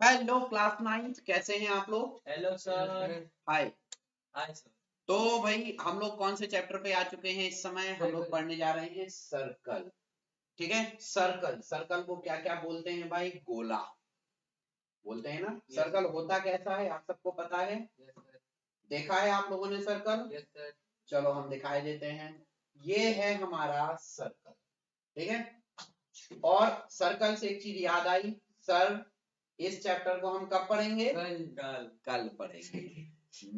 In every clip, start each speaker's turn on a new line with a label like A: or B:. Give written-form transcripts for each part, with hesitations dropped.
A: Hello class 9 कैसे हैं आप लोग?
B: Hello sir.
A: Hi.
B: Hi sir.
A: तो भाई हम लोग कौन से चैप्टर पे आ चुके हैं इस समय? हम लोग पढ़ने जा रहे हैं सर्कल। ठीक है, सर्कल। सर्कल को क्या क्या बोलते हैं भाई? गोला बोलते हैं ना। सर्कल होता कैसा है आप सबको पता है? देखा है आप लोगों ने सर्कल? चलो हम दिखाई देते हैं। ये है हमारा सर्कल, ठीक है। और सर्कल से एक चीज याद आई सर, इस चैप्टर को हम कब पढ़ेंगे? कल पढ़ेंगे।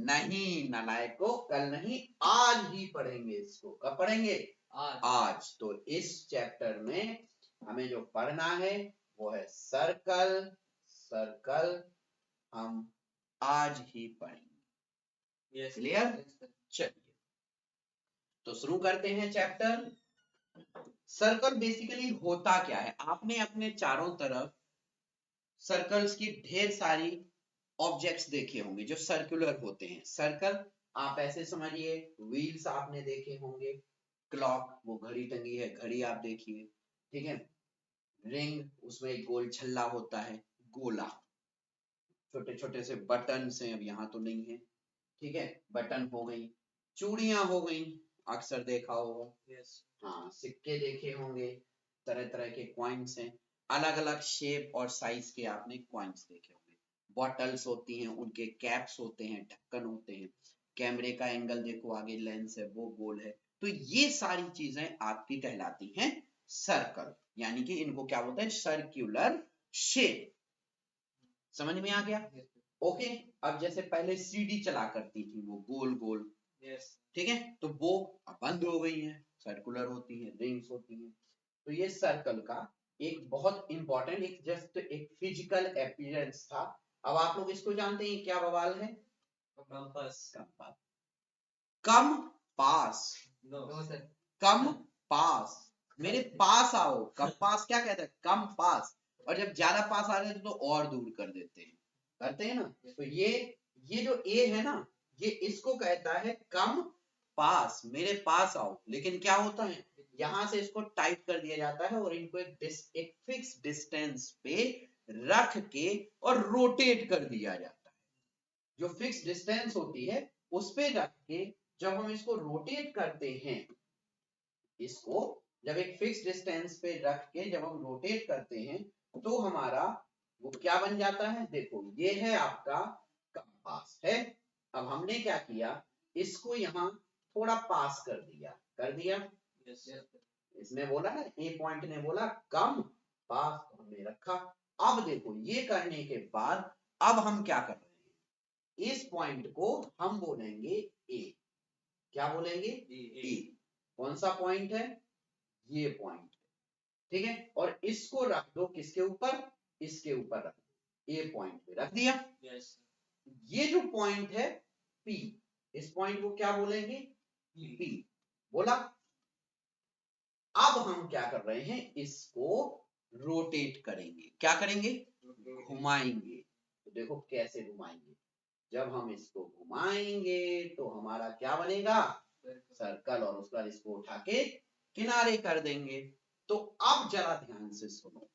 A: नहीं नालायक को, कल नहीं आज ही पढ़ेंगे। इसको कब पढ़ेंगे? आज। तो इस चैप्टर में हमें जो पढ़ना है वो है सर्कल। सर्कल हम आज ही पढ़ेंगे। क्लियर? चलिए तो शुरू करते हैं चैप्टर। सर्कल बेसिकली होता क्या है? आपने अपने चारों तरफ सर्कल्स की ढेर सारी ऑब्जेक्ट्स देखे होंगे जो सर्कुलर होते हैं। सर्कल आप ऐसे समझिए, व्हील्स आपने देखे होंगे, क्लॉक वो घड़ी टंगी है, घड़ी आप देखिए, ठीक है। रिंग, उसमें एक गोल छल्ला होता है, गोला। छोटे छोटे से बटन हैं, अब यहाँ तो नहीं है, ठीक है। बटन हो गई, चूड़ियां हो गई, अक्सर देखा होगा। हाँ, सिक्के देखे होंगे, तरह तरह के कॉइन्स हैं, अलग अलग शेप और साइज के आपने कॉइन्स देखे होंगे। बॉटल्स होती हैं, उनके कैप्स होते हैं, ढक्कन होते हैं। कैमरे का एंगल देखो, आगे लेंस है वो गोल है। तो ये सारी चीजें आपकी कहलाती हैं सर्कल, यानी कि इनको क्या बोलते हैं? Circular shape. समझ में आ गया? ओके। अब जैसे पहले सीडी चला करती थी वो गोल गोल, ठीक है, तो वो अब बंद हो गई है, सर्कुलर होती है, रिंग्स होती हैं। तो ये सर्कल का एक बहुत इंपॉर्टेंट, एक जस्ट एक फिजिकल अपीयरेंस था। अब आप लोग इसको जानते हैं क्या बवाल है?
B: Compass.
A: Come pass.
B: No sir.
A: Come pass, मेरे पास आओ। कम पास क्या कहता है? कम पास। और जब ज्यादा पास आ जाते तो और दूर कर देते हैं, करते हैं ना। तो ये जो ए है ना, ये इसको कहता है कम पास, मेरे पास आओ। लेकिन क्या होता है, यहां से इसको टाइट कर दिया जाता है और इनको एक फिक्स डिस्टेंस पे रख के और रोटेट कर दिया जाता है। जो फिक्स डिस्टेंस होती है उस पे रख के जब हम इसको रोटेट करते हैं, इसको जब एक फिक्स डिस्टेंस पे रख के जब हम रोटेट करते हैं तो हमारा वो क्या बन जाता है? देखो ये है आपका कंपास है। अब हमने क्या किया, इसको यहां थोड़ा पास कर दिया, कर दिया। इसने बोला ना, ए पॉइंट ने बोला कम पास, तो हमने रखा। अब देखो ये करने के बाद अब हम क्या कर रहे हैं, इस पॉइंट को हम बोलेंगे ए। क्या बोलेंगे? ए। कौन सा पॉइंट है? ये पॉइंट, ठीक है। और इसको रख दो किसके ऊपर? इसके ऊपर रख दो, ए पॉइंट पे रख दिया। ये जो पॉइंट है पी, इस पॉइंट को क्या बोलेंगे? पी बोला। अब हम क्या कर रहे हैं, इसको रोटेट करेंगे। क्या करेंगे? घुमाएंगे। तो देखो कैसे घुमाएंगे, जब हम इसको घुमाएंगे तो हमारा क्या बनेगा? सर्कल। और उसके बाद इसको उठा के किनारे कर देंगे। तो अब जरा ध्यान से सुनो,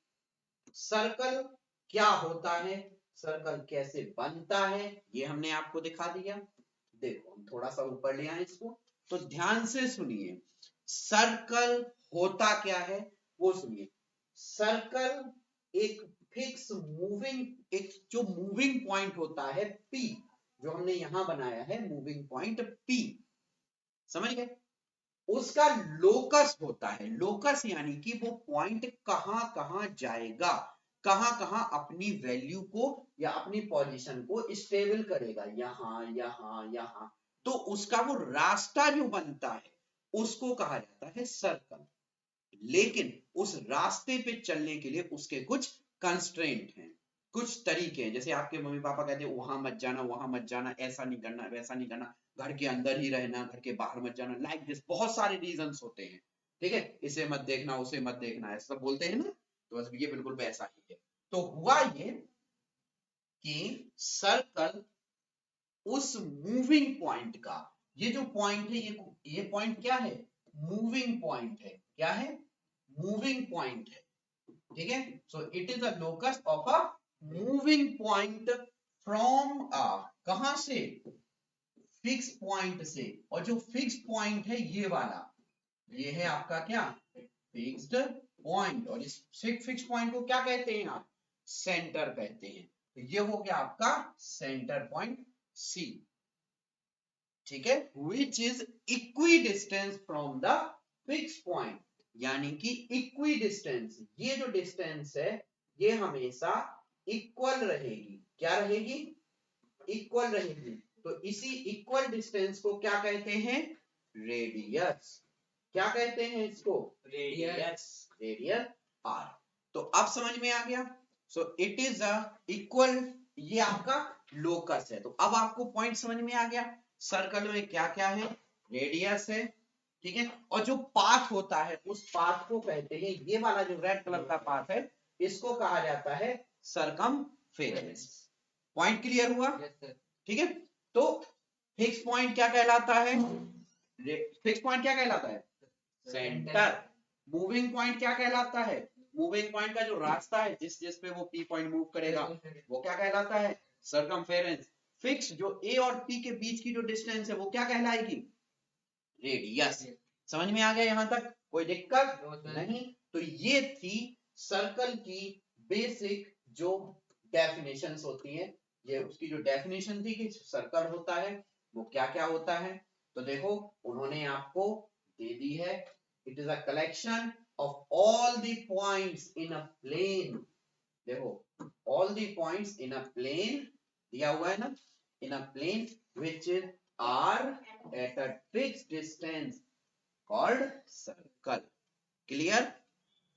A: सर्कल क्या होता है, सर्कल कैसे बनता है, ये हमने आपको दिखा दिया। देखो हम थोड़ा सा ऊपर ले आए इसको, तो ध्यान से सुनिए सर्कल होता क्या है वो सुनिए। सर्कल एक फिक्स मूविंग, एक जो मूविंग पॉइंट होता है पी, जो हमने यहां बनाया है मूविंग पॉइंट पी, समझ गए? उसका लोकस होता है। लोकस यानी कि वो पॉइंट कहां कहां जाएगा, कहां कहां अपनी वैल्यू को या अपनी पोजीशन को स्टेबल करेगा, यहां यहां यहां। तो उसका वो रास्ता जो बनता है उसको कहा जाता है सर्कल। लेकिन उस रास्ते पे चलने के लिए उसके कुछ कंस्ट्रेंट हैं, कुछ तरीके हैं। जैसे आपके मम्मी पापा कहते हैं वहां मत जाना, वहां मत जाना, ऐसा नहीं करना, वैसा नहीं करना, घर के अंदर ही रहना, घर के बाहर मत जाना, लाइक दिस बहुत सारे रीजंस होते हैं, ठीक है। इसे मत देखना, उसे मत देखना, ऐसा बोलते हैं ना। तो बस ये बिल्कुल वैसा ही है। तो हुआ ये कि सर्कल उस मूविंग पॉइंट का, ये जो पॉइंट है, ये पॉइंट क्या है? मूविंग पॉइंट है। क्या है? मूविंग पॉइंट है, ठीक है। So it is a locus of a moving moving point from कहां से, फिक्स पॉइंट से, और जो फिक्स पॉइंट है ये वाला, ये है आपका क्या, फिक्स्ड पॉइंट, और इस फिक्स पॉइंट को क्या कहते हैं आप, सेंटर कहते हैं। तो ये हो गया आपका सेंटर पॉइंट सी, ठीक है, which is equi distance from the fix point, यानी कि इक्वी डिस्टेंस, ये जो डिस्टेंस है ये हमेशा इक्वल रहेगी, क्या रहेगी, इक्वल रहेगी। तो इसी इक्वल डिस्टेंस को क्या कहते हैं, रेडियस, क्या कहते हैं इसको,
B: Radius.
A: Radius are. तो अब समझ में आ गया। So it is a equal, ये आपका लोकस है। तो अब आपको पॉइंट समझ में आ गया, सर्कल में क्या क्या है, रेडियस है, ठीक है, और जो पाथ होता है उस पाथ को कहते हैं, ये वाला जो रेड कलर का पाथ है इसको कहा जाता है सरकमफेरेंस। पॉइंट क्लियर हुआ,
B: Yes, sir.
A: ठीक है। तो फिक्स पॉइंट क्या कहलाता है, फिक्स पॉइंट क्या कहलाता है, सेंटर। मूविंग पॉइंट क्या कहलाता है, मूविंग पॉइंट का जो रास्ता है जिस जिस पे वो पी पॉइंट मूव करेगा वो क्या कहलाता है, सरकमफेरेंस। फिक्स जो ए और पी के बीच की जो डिस्टेंस है वो क्या कहलाएगी, रेडियस। समझ में आ गया यहां तक, कोई दिक्कत
B: No, sir.
A: नहीं। तो ये थी सर्कल की बेसिक जो डेफिनेशंस होती है, ये उसकी जो डेफिनेशन थी कि सर्कल होता है वो क्या क्या होता है। तो देखो उन्होंने आपको दे दी है, it is a collection of all the points in a plane. देखो all the points in a plane दिया हुआ है ना, in a plane which are at a fixed distance called circle. Clear,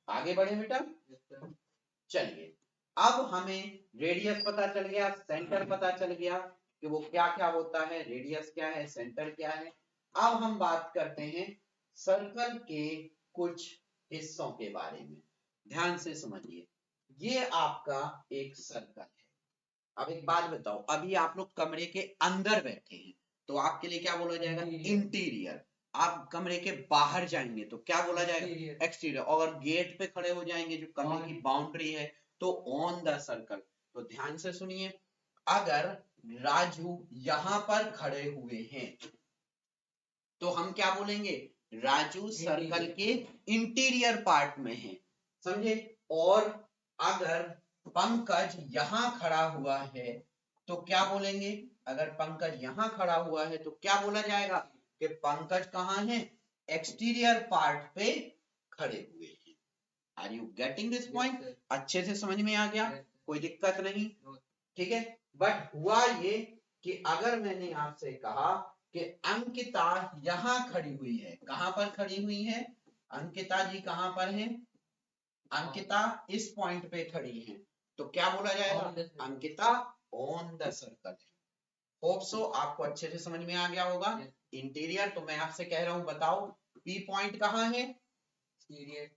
A: आगे बढ़े बेटा।
B: Yes, sir.
A: चलिए अब हमें रेडियस पता चल गया, सेंटर पता चल गया कि वो क्या क्या होता है, रेडियस क्या है, सेंटर क्या है। अब हम बात करते हैं सर्कल के कुछ हिस्सों के बारे में। ध्यान से समझिए, ये आपका एक सर्कल है। अब एक बात बताओ, अभी आप लोग कमरे के अंदर बैठे हैं तो आपके लिए क्या बोला जाएगा,
B: Interior.
A: इंटीरियर। आप कमरे के बाहर जाएंगे तो क्या बोला जाएगा,
B: Exterior.
A: एक्सटीरियर। और गेट पे खड़े हो जाएंगे जो कमरे
B: On.
A: की बाउंड्री है तो ऑन द सर्कल। तो ध्यान से सुनिए, अगर राजू यहाँ पर खड़े हुए हैं तो हम क्या बोलेंगे, राजू सर्कल के इंटीरियर पार्ट में है, समझे। और अगर पंकज यहाँ खड़ा हुआ है तो क्या बोलेंगे, अगर पंकज यहाँ खड़ा हुआ है तो क्या बोला जाएगा कि पंकज कहाँ है, एक्सटीरियर पार्ट पे खड़े हुए हैं। Are you getting this point,
B: sir.
A: अच्छे से समझ में आ गया,
B: Yes, sir.
A: कोई दिक्कत नहीं,
B: No.
A: ठीक है। बट हुआ ये कि अगर मैंने आपसे कहा कि अंकिता यहाँ खड़ी हुई है, कहां पर खड़ी हुई है, अंकिता जी कहां पर हैं, अंकिता इस पॉइंट पे खड़ी हैं, तो क्या बोला
B: On the
A: जाएगा,
B: circle.
A: Ankita on the circle. Hope so आपको अच्छे से समझ में आ गया होगा।
B: Yes.
A: इंटीरियर, तो मैं आपसे कह रहा हूं बताओ पी पॉइंट कहां है,
B: Exterior.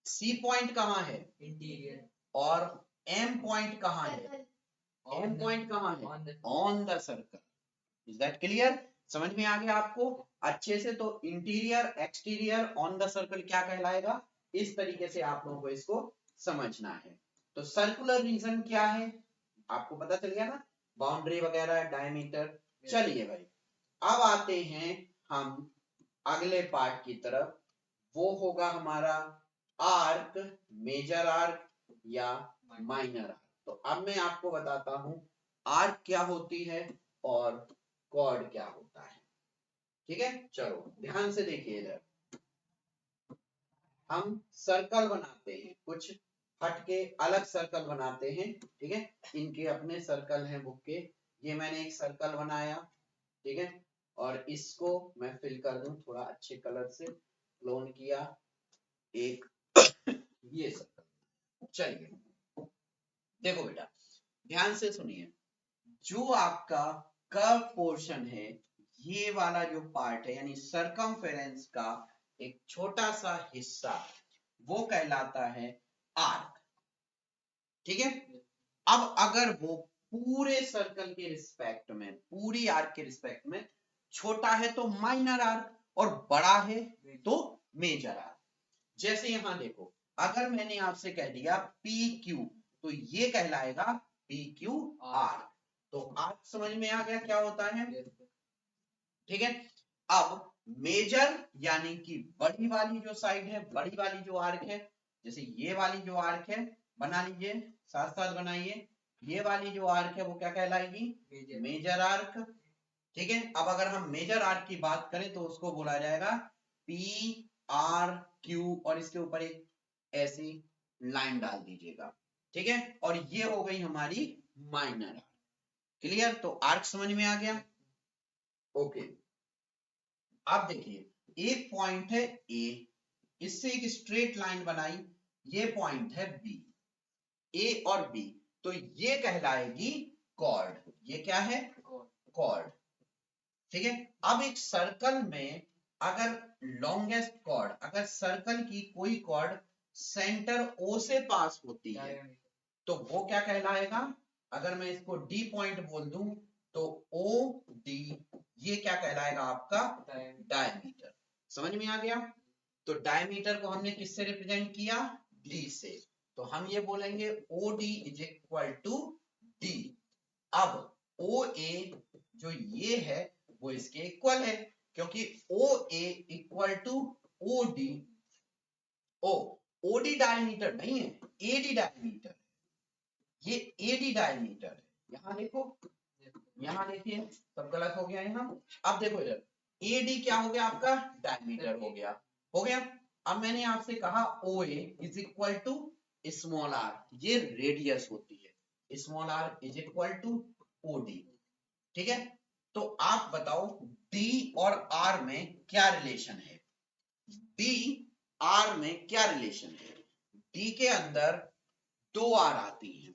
A: सी पॉइंट कहां है,
B: Interior.
A: और एम पॉइंट कहां है,
B: On
A: एम
B: the-
A: पॉइंट कहां है,
B: on the-
A: on the circle. Is that clear, समझ में आ गया आपको अच्छे से। तो interior, exterior, on the circle क्या कहलाएगा, इस तरीके से आप लोगों को इसको समझना है। तो सर्कुलर रीजन क्या है आपको पता चल गया ना, बाउंड्री वगैरह, डायमीटर। चलिए भाई अब आते हैं हम अगले पार्ट की तरफ, वो होगा हमारा आर्क, मेजर आर्क या माइनर आर्क। तो अब मैं आपको बताता हूं आर्क क्या होती है और कॉर्ड क्या होता है, ठीक है। चलो ध्यान से देखिए, इधर हम सर्कल बनाते हैं, कुछ हटके अलग सर्कल बनाते हैं, ठीक है। इनके अपने सर्कल हैं बुक के, ये मैंने एक सर्कल बनाया, ठीक है, और इसको मैं फिल कर दूं थोड़ा अच्छे कलर से, क्लोन किया एक ये सर्कल। चलिए देखो बेटा ध्यान से सुनिए, जो आपका कर्व पोर्शन है, ये वाला जो पार्ट है यानी सरकमफेरेंस का एक छोटा सा हिस्सा, वो कहलाता है आर्क, ठीक है। अब अगर वो पूरे सर्कल के रिस्पेक्ट में, पूरी आर्क के रिस्पेक्ट में छोटा है तो माइनर आर्क, और बड़ा है तो मेजर आर्क। जैसे यहां देखो, अगर मैंने आपसे कह दिया पी क्यू तो ये कहलाएगा पी क्यू आर। तो आर्क समझ में आ गया क्या होता है, ठीक है। अब मेजर यानी कि बड़ी वाली जो साइड है, बड़ी वाली जो आर्क है, जैसे ये वाली जो आर्क है, बना लीजिए, साथ साथ बनाइए, ये वाली जो आर्क है वो क्या कहलाएगी, मेजर आर्क, ठीक है। अब अगर हम मेजर आर्क की बात करें तो उसको बोला जाएगा पी आर क्यू, और इसके ऊपर एक ऐसी लाइन डाल दीजिएगा, ठीक है। और ये हो गई हमारी माइनर आर्क। क्लियर, तो आर्क समझ में आ गया, ओके। अब देखिए एक पॉइंट है ए, इससे एक स्ट्रेट लाइन बनाई, ये पॉइंट है बी, ए और बी, तो ये कहलाएगी कॉर्ड, ये क्या है, कॉर्ड, ठीक है। अब एक सर्कल में अगर लॉन्गेस्ट कॉर्ड, अगर सर्कल की कोई कॉर्ड सेंटर ओ से पास होती है तो वो क्या कहलाएगा, अगर मैं इसको डी पॉइंट बोल दूं तो ओ डी, ये क्या कहलाएगा आपका डायमीटर। समझ में आ गया, तो डायमीटर को हमने किससे रिप्रेजेंट किया, डी से, तो हम ये बोलेंगे O D is equal to D. अब ओ ए जो ये है वो इसके इक्वल है, क्योंकि O A equal to O D, O D diameter नहीं है, ए डी डायमीटर, ये एडी डायमीटर है। यहां देखो, यहां देखिए सब गलत हो गया यहाँ। अब देखो इधर एडी क्या हो गया आपका, डायमीटर हो गया, हो गया। अब मैंने आपसे कहा O A is equal to small R, ये रेडियस होती है, small R is equal to O D, ठीक है। तो आप बताओ डी और आर में क्या रिलेशन है, डी आर में क्या रिलेशन है, डी के अंदर दो आर आती है,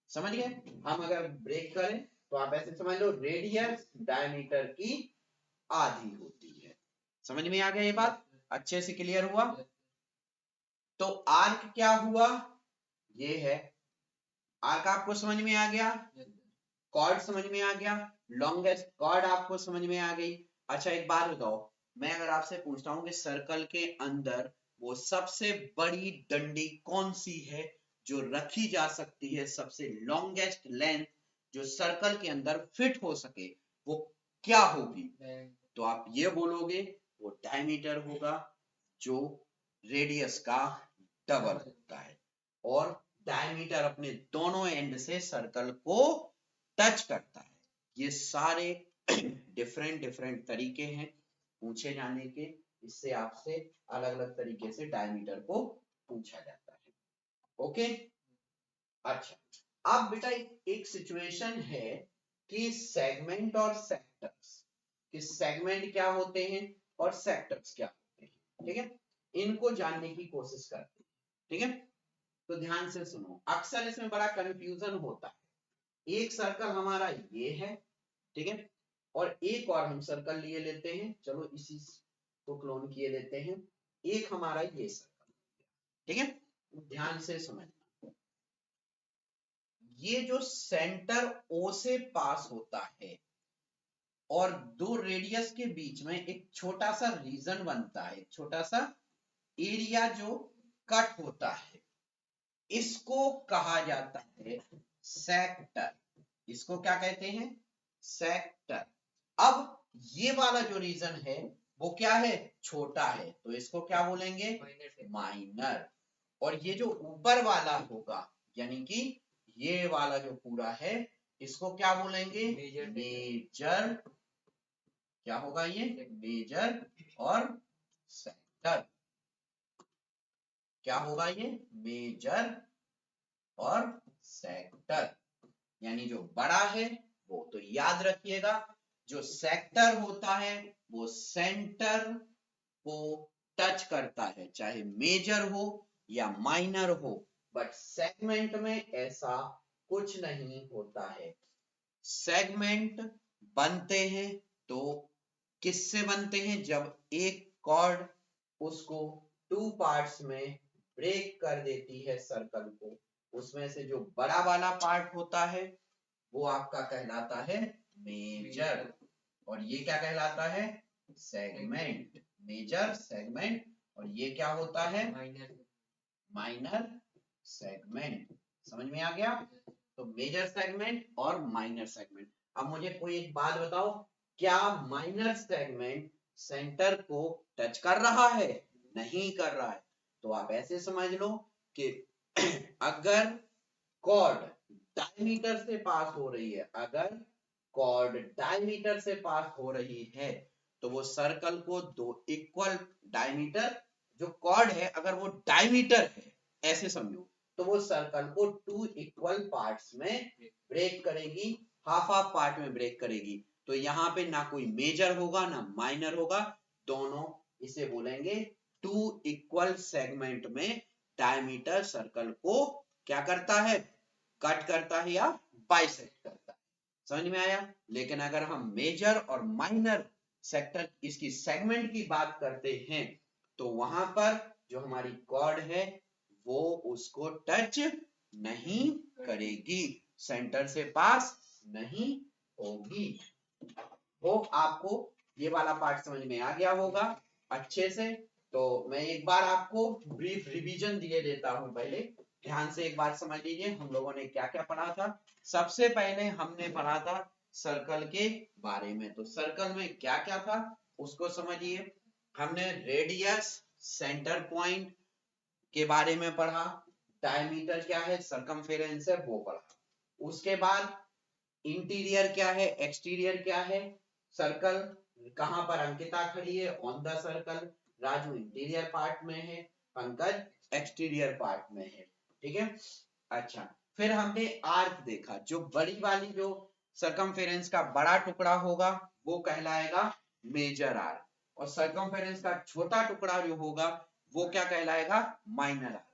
A: समझ गए। हम अगर ब्रेक करें तो आप ऐसे समझ लो, रेडियस डायमीटर की आधी होती है। समझ में आ गया ये बात, अच्छे से क्लियर हुआ। तो आर्क क्या हुआ, ये है आर्क, आपको समझ में आ गया, कॉर्ड समझ में आ गया, लॉन्गेस्ट कॉर्ड आपको समझ में आ गई। अच्छा एक बात बताओ, मैं अगर आपसे पूछता हूँ कि सर्कल के अंदर वो सबसे बड़ी डंडी कौन सी है जो रखी जा सकती है, सबसे लॉन्गेस्ट लेंथ जो सर्कल के अंदर फिट हो सके, वो क्या होगी, तो आप ये बोलोगे वो डायमीटर होगा, जो रेडियस का डबल होता है, और डायमीटर अपने दोनों एंड से सर्कल को टच करता है। ये सारे डिफरेंट डिफरेंट तरीके हैं पूछे जाने के, इससे आपसे अलग अलग तरीके से डायमीटर को पूछा जाता है, ओके। अच्छा अब बेटा एक सिचुएशन है कि सेगमेंट और सेक्टर्स, कि सेगमेंट क्या होते हैं और सेक्टर्स क्या होते हैं, ठीक है, इनको जानने की कोशिश करते हैं, ठीक है। तो ध्यान से सुनो, अक्सर इसमें बड़ा कंफ्यूजन होता है। एक सर्कल हमारा ये है, ठीक है, और एक और हम सर्कल लिए लेते हैं, चलो इसी को क्लोन किए लेते हैं, एक हमारा ये सर्कल, ठीक है। ध्यान से समझना, ये जो सेंटर ओ से पास होता है और दो रेडियस के बीच में एक छोटा सा रीजन बनता है, छोटा सा एरिया जो कट होता है, इसको कहा जाता है सेक्टर। इसको क्या कहते हैं, सेक्टर। अब ये वाला जो रीजन है वो क्या है, छोटा है, तो इसको क्या बोलेंगे, माइनर। और ये जो ऊपर वाला होगा, यानी कि ये वाला जो पूरा है, इसको क्या बोलेंगे, मेजर। क्या होगा ये, मेजर और सेक्टर, क्या होगा ये, मेजर और सेक्टर। यानी जो बड़ा है वो तो याद रखिएगा, जो सेक्टर होता है वो सेंटर को टच करता है, चाहे मेजर हो या माइनर हो, बट सेगमेंट में ऐसा कुछ नहीं होता है। सेगमेंट बनते हैं तो किससे बनते हैं, जब एक कॉर्ड उसको टू पार्ट्स में ब्रेक कर देती है सर्कल को, उसमें से जो बड़ा वाला पार्ट होता है वो आपका कहलाता है मेजर, और ये क्या कहलाता है, सेगमेंट। मेजर सेगमेंट, और ये क्या होता है, माइनर सेगमेंट। समझ में आ गया, तो मेजर सेगमेंट और माइनर सेगमेंट। अब मुझे कोई एक बात बताओ, क्या माइनर सेगमेंट सेंटर को टच कर रहा है? नहीं कर रहा है। तो आप ऐसे समझ लो कि अगर कॉर्ड डायमीटर से पास हो रही है, अगर कॉर्ड डायमीटर से पास हो रही है, तो वो सर्कल को दो इक्वल डायमीटर, जो कॉर्ड है अगर वो डायमीटर है ऐसे समझो, तो वो सर्कल को टू इक्वल पार्ट्स में ब्रेक करेगी, हाफ हाफ पार्ट में ब्रेक करेगी। तो यहाँ पे ना कोई मेजर होगा ना माइनर होगा, दोनों इसे बोलेंगे टू इक्वल सेगमेंट में डायमीटर सर्कल को क्या करता है? कट करता है या बाइसेक्ट करता है। समझ में आया? लेकिन अगर हम मेजर और माइनर सेक्टर इसकी सेगमेंट की बात करते हैं, तो वहां पर जो हमारी कॉर्ड है वो उसको टच नहीं करेगी, सेंटर से पास नहीं होगी। वो आपको ये वाला पार्ट समझ में आ गया होगा अच्छे से। तो मैं एक बार आपको ब्रीफ रिवीजन दिए देता हूं, पहले ध्यान से एक बार समझ लीजिए हम लोगों ने क्या क्या पढ़ा था। सबसे पहले हमने पढ़ा था सर्कल के बारे में। तो सर्कल में क्या क्या था उसको समझिए। हमने रेडियस, सेंटर पॉइंट के बारे में पढ़ा, डायमीटर क्या है, सरकमफेरेंस है वो पढ़ा। उसके बाद इंटीरियर क्या है, एक्सटीरियर क्या है, सर्कल कहां पर अंकिता खड़ी है, on the circle, Raju interior part में है, पंकज एक्सटीरियर पार्ट में है। ठीक है। अच्छा, फिर हमने आर्क देखा, जो बड़ी वाली जो सरकमफेरेंस का बड़ा टुकड़ा होगा वो कहलाएगा मेजर आर्क, और सरकमफेरेंस का छोटा टुकड़ा जो होगा वो क्या कहलाएगा? Minor arc.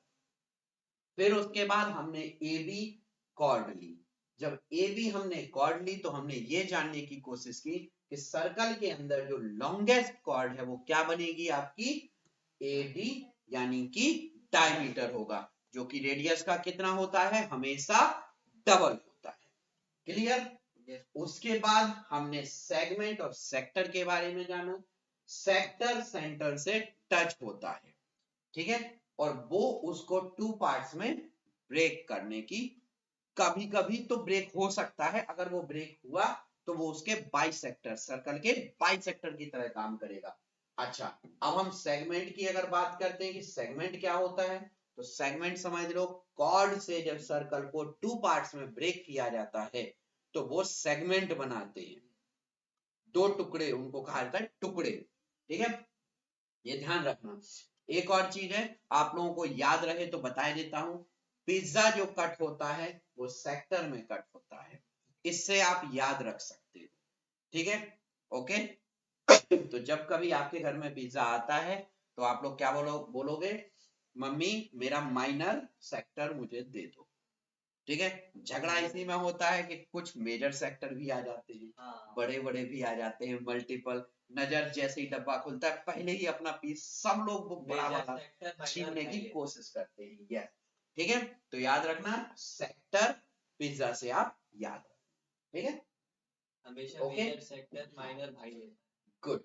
A: फिर उसके बाद हमने ए बी कॉर्ड ली। जब ए बी हमने कॉर्ड ली तो हमने ये जानने की कोशिश की कि सर्कल के अंदर जो लॉन्गेस्ट कॉर्ड है वो क्या बनेगी आपकी? ए डी, यानी कि डायमीटर होगा, जो कि रेडियस का कितना होता है? हमेशा डबल होता है। क्लियर? उसके बाद हमने सेगमेंट और सेक्टर के बारे में जाना। सेक्टर सेंटर से टच होता है, ठीक है, और वो उसको टू पार्ट्स में ब्रेक करने की, कभी कभी तो ब्रेक हो सकता है, अगर वो ब्रेक हुआ तो वो उसके बाइसेक्टर, सर्कल के बाइसेक्टर की तरह काम करेगा। अच्छा, अब हम सेगमेंट की अगर बात करते हैं कि सेगमेंट क्या होता है, तो सेगमेंट समझ लो कॉर्ड से जब सर्कल को टू पार्ट्स में ब्रेक किया जाता है तो वो सेगमेंट बनाते हैं, दो टुकड़े, उनको कहा जाता है टुकड़े। ठीक है, ये ध्यान रखना। एक और चीज है, आप लोगों को याद रहे तो बता देता हूं, पिज्जा जो कट होता है वो सेक्टर में कट होता है, इससे आप याद रख सकते हो। ठीक है, ओके। तो जब कभी आपके घर में पिज्जा आता है तो आप लोग क्या बोलोगे? मम्मी मेरा माइनर सेक्टर मुझे दे दो। ठीक है, झगड़ा इसी में होता है कि कुछ मेजर सेक्टर भी आ जाते हैं, बड़े बड़े भी आ जाते हैं, मल्टीपल। नजर जैसे ही डब्बा खुलता है पहले ही अपना पीस सब लोग वो बड़ा वाला छीनने की कोशिश करते हैं। यस, ठीक है, तो याद रखना सेक्टर पिज्जा से आप याद रखना। ठीक है,
B: हमेशा मेजर सेक्टर माइनर भाई है।
A: गुड।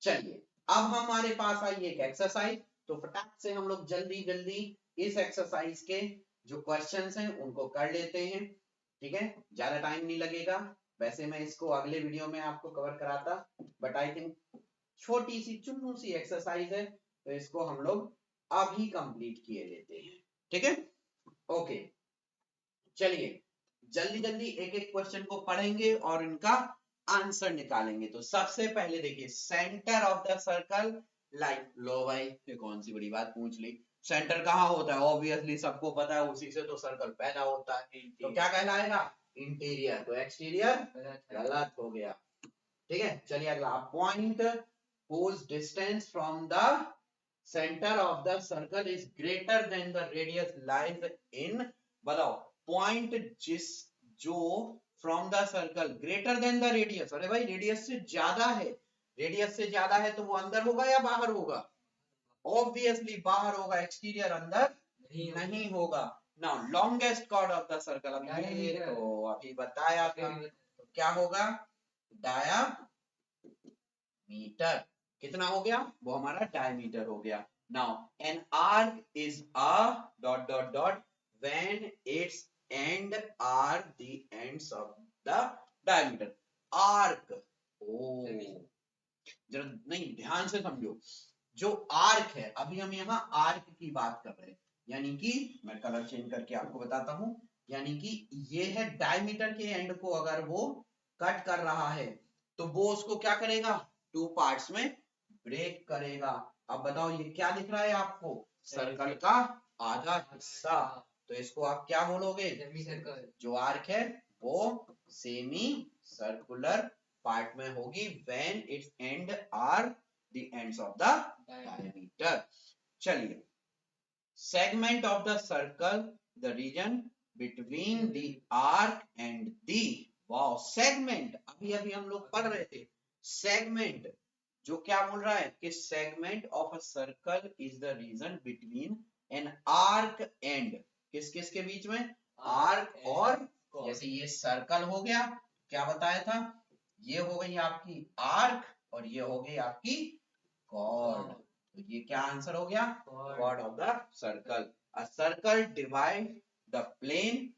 A: चलिए, अब हमारे पास आई एक एक्सरसाइज, तो फटाक से हम लोग जल्दी जल्दी इस एक्सरसाइज के जो क्वेश्चंस हैं उनको कर लेते हैं। ठीक है, ज्यादा टाइम नहीं लगेगा, वैसे मैं इसको अगले वीडियो में आपको कवर कराता, बट आई थिंक छोटी सी चुन्नू सी एक्सरसाइज है तो इसको हम लोग अभी कंप्लीट किए लेते हैं। ठीक है, ओके। चलिए जल्दी जल्दी एक एक क्वेश्चन को पढ़ेंगे और इनका आंसर निकालेंगे। तो सबसे पहले देखिए, centre of the circle, like लो भाई ये कौन सी बड़ी बात पूछ ली, सेंटर कहाँ होता है? ऑब्वियसली सबको पता है, उसी से तो सर्कल पैदा होता है, तो क्या कहलाएगा? इंटीरियर। तो एक्सटीरियर गलत हो गया। ठीक है, चलिए अगला, point whose distance from the center of the circle is greater than the radius lies in, बताओ पॉइंट जिस जो from the circle greater than the radius, अरे भाई रेडियस से ज्यादा है, रेडियस से ज्यादा है तो वो अंदर होगा या बाहर होगा? ऑब्वियसली बाहर होगा, एक्सटीरियर अंदर नहीं होगा। Now longest chord of the circle, अभी तो अभी बताया था, तो क्या होगा? डायामीटर। कितना हो गया? वो हमारा डायमीटर हो गया। Now an arc is a dot dot dot when it's end are the ends of the diameter. Arc, ओ जरा नहीं ध्यान से समझो, जो आर्क है, अभी हम यहाँ आर्क की बात कर रहे हैं, यानी कि मैं कलर चेंज करके आपको बताता हूं, यानी कि ये है डायमीटर के एंड को अगर वो कट कर रहा है तो वो उसको क्या करेगा, टू पार्ट्स में ब्रेक करेगा। अब बताओ ये क्या दिख रहा है आपको, सर्कल का आधा हिस्सा, तो इसको आप क्या बोलोगे, जो आर्क है वो सेमी सर्कुलर पार्ट में होगी when its end are the ends of the diameter। चलिए, segment of the circle, the region between the arc and the, wow, segment, अभी अभी हम लोग पढ़ रहे थे segment, जो क्या बोल रहा है कि segment of a circle is the region between an arc and, किस किस के बीच में, arc और, जैसे ये सर्कल हो गया, क्या बताया था, ये हो गई आपकी आर्क और ये हो गई आपकी कॉर्ड, तो ये क्या आंसर हो गया, chord of the circle. A circle divide the plane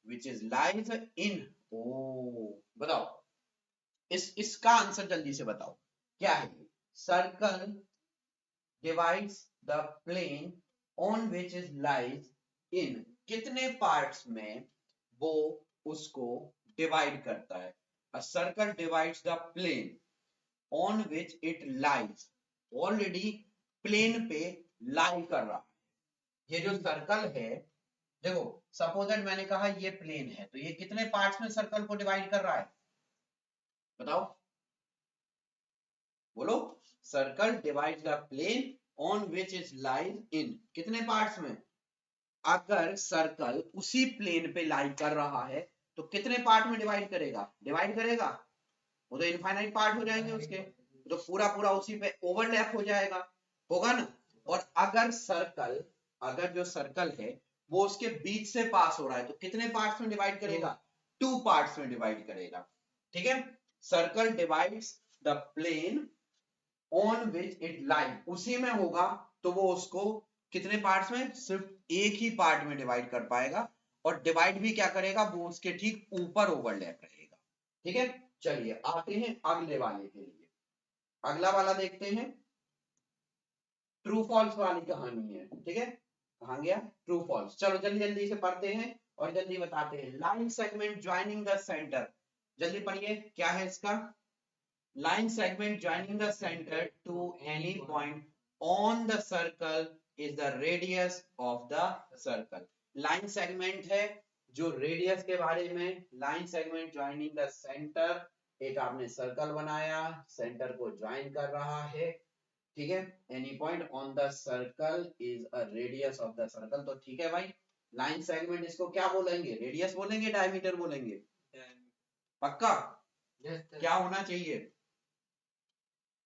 A: which is lies in, ओ बताओ इसका आंसर जल्दी से बताओ क्या है, circle divides the plane on which is lies in, कितने पार्ट्स में वो उसको डिवाइड करता है। A circle divides the plane on which it lies, already plane पे lie कर रहा है। ये जो सर्कल है, देखो सपोज मैंने कहा ये प्लेन है, तो ये कितने पार्ट्स में सर्कल को डिवाइड कर रहा है, बताओ बोलो, circle divides the plane on which it lies in, कितने पार्ट्स में, अगर सर्कल उसी प्लेन पे लाई कर रहा है तो कितने पार्ट में डिवाइड करेगा, डिवाइड करेगा, वो तो इनफाइनाइट पार्ट हो जाएंगे उसके, तो पूरा पूरा उसी पे ओवरलैप हो जाएगा, होगा ना। और अगर जो सर्कल है वो उसके बीच से पास हो रहा है तो कितने पार्ट्स में डिवाइड करेगा, टू पार्ट्स में डिवाइड करेगा, ठीक है। Circle divides the plane on which it lies, उसी में होगा तो वो उसको कितने पार्ट्स में, सिर्फ एक ही पार्ट में डिवाइड कर पाएगा, और डिवाइड भी क्या करेगा, वो उसके ठीक ऊपर ओवरलैप रहेगा, ठीक है। चलिए आते हैं अगले वाले के लिए, अगला वाला देखते हैं, ट्रू फॉल्स वाली कहानी है, ठीक है, कहां गया ट्रू फॉल्स, चलो जल्दी जल्दी से पढ़ते हैं और जल्दी बताते हैं। Line segment joining the centre, जल्दी पढ़िए क्या है इसका, line segment joining the center to any point on the circle is the radius of the circle। line segment है जो radius के बारे में, line segment joining the center, एक आपने सर्कल बनाया, सेंटर को ज्वाइन कर रहा है, ठीक है, any point on the circle is a radius of the circle, तो ठीक है भाई, लाइन सेगमेंट इसको क्या बोलेंगे, रेडियस बोलेंगे, डायमीटर बोलेंगे, पक्का क्या होना चाहिए,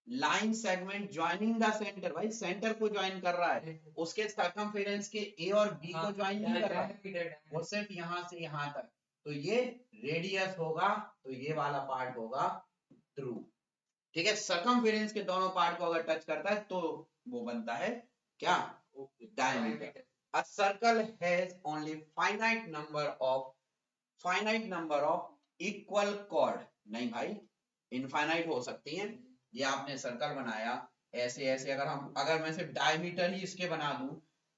A: line segment joining the centre, भाई सेंटर को ज्वाइन कर रहा है, उसके सर्कमफेरेंस के ए और बी को ज्वाइन नहीं कर रहा है, वो सिर्फ यहां से यहां तक, तो ये रेडियस होगा, तो ये वाला पार्ट होगा ट्रू, ठीक है। सर्कमफेरेंस के दोनों पार्ट को अगर टच करता है तो वो बनता है क्या, diameter. A circle has only finite number of equal cord, नहीं भाई इनफाइनाइट हो सकती हैं, ये आपने सर्कल बनाया ऐसे ऐसे, अगर मैं सिर्फ डायमीटर ही इसके बना दूं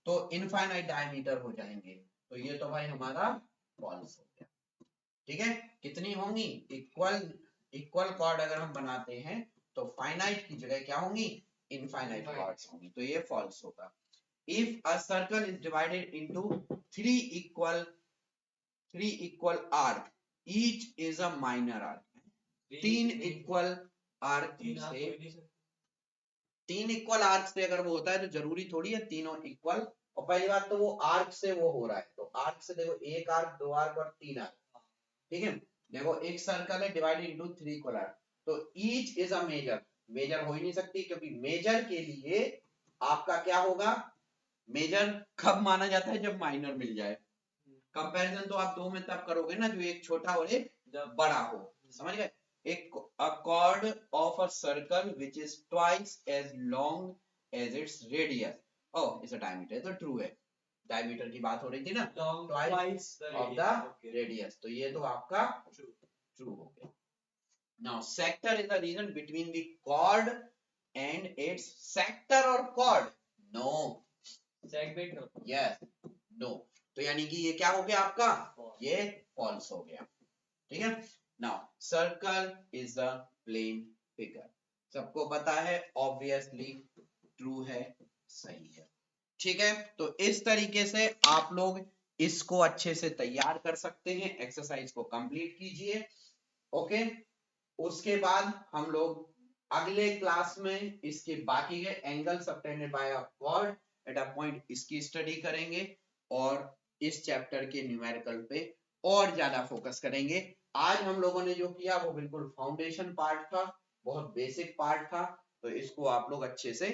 A: तो इनफाइनाइट डायमीटर हो जाएंगे, तो ये तो भाई हमारा फॉल्स हो गया, ठीक है। कितनी होंगी, इक्वल कॉर्ड अगर हम बनाते हैं तो फाइनाइट की जगह क्या होंगी, इनफाइनाइट कॉर्ड्स होंगी, तो ये फॉल्स होगा। If a circle is divided into three equal arc, each is a minor arc, तीन इक्वल आर्क से अगर वो होता है तो जरूरी थोड़ी है तीनों इक्वल, और पहली बात तो वो आर्क से वो हो रहा है, तो आर्क से देखो एक आर्क, दो आर्क और तीन आर्क, ठीक है। देखो एक सर्कल है divided into three equal arc, तो ईच इज अ मेजर हो ही नहीं सकती, क्योंकि मेजर के लिए आपका क्या होगा, मेजर कब माना जाता है, जब माइनर मिल जाए। कंपैरिजन तो आप दो में तब करोगे ना, जो एक छोटा और एक बड़ा हो, समझ गए। A chord of a circle which is twice as long as its radius, oh it's a diameter, तो true है। डायमीटर की बात हो रही थी ना,
B: twice the
A: of
B: radius.
A: the
B: Okay.
A: radius, तो ये तो आपका ट्रू हो गया. Now sector is the region between the chord and its sector or chord. No.
B: Segment होता है.
A: Yes. No. तो यानी कि ये क्या हो गया आपका, ये false हो गया. ठीक है. Now circle is the plane figure. सबको पता है obviously true है, सही है. ठीक है. तो इस तरीके से आप लोग इसको अच्छे से तैयार कर सकते हैं. एक्सरसाइज को कंप्लीट कीजिए. ओके. उसके बाद हम लोग अगले क्लास में इसके बाकी के angle subtended bye a cord at a point इसकी स्टडी करेंगे और इस चैप्टर के न्यूमेरिकल पे और ज्यादा फोकस करेंगे. आज हम लोगों ने जो किया वो बिल्कुल फाउंडेशन पार्ट था, बहुत बेसिक पार्ट था. तो इसको आप लोग अच्छे से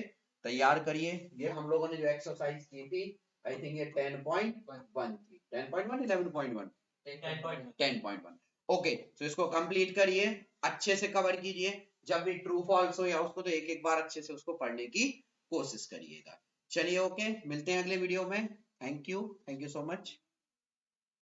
A: तैयार करिए. ये हम लोगों ने जो एक्सरसाइज की थी, आई थिंक ये 10.1 थी. 10.1 11.1 10.1. ओके. तो इसको कंप्लीट करिए, अच्छे से कवर कीजिए. जब भी ट्रू फॉल्स हो या उसको तो एक एक बार अच्छे से उसको पढ़ने की कोशिश करिएगा. चलिए ओके, मिलते हैं अगले वीडियो में. Thank you so much.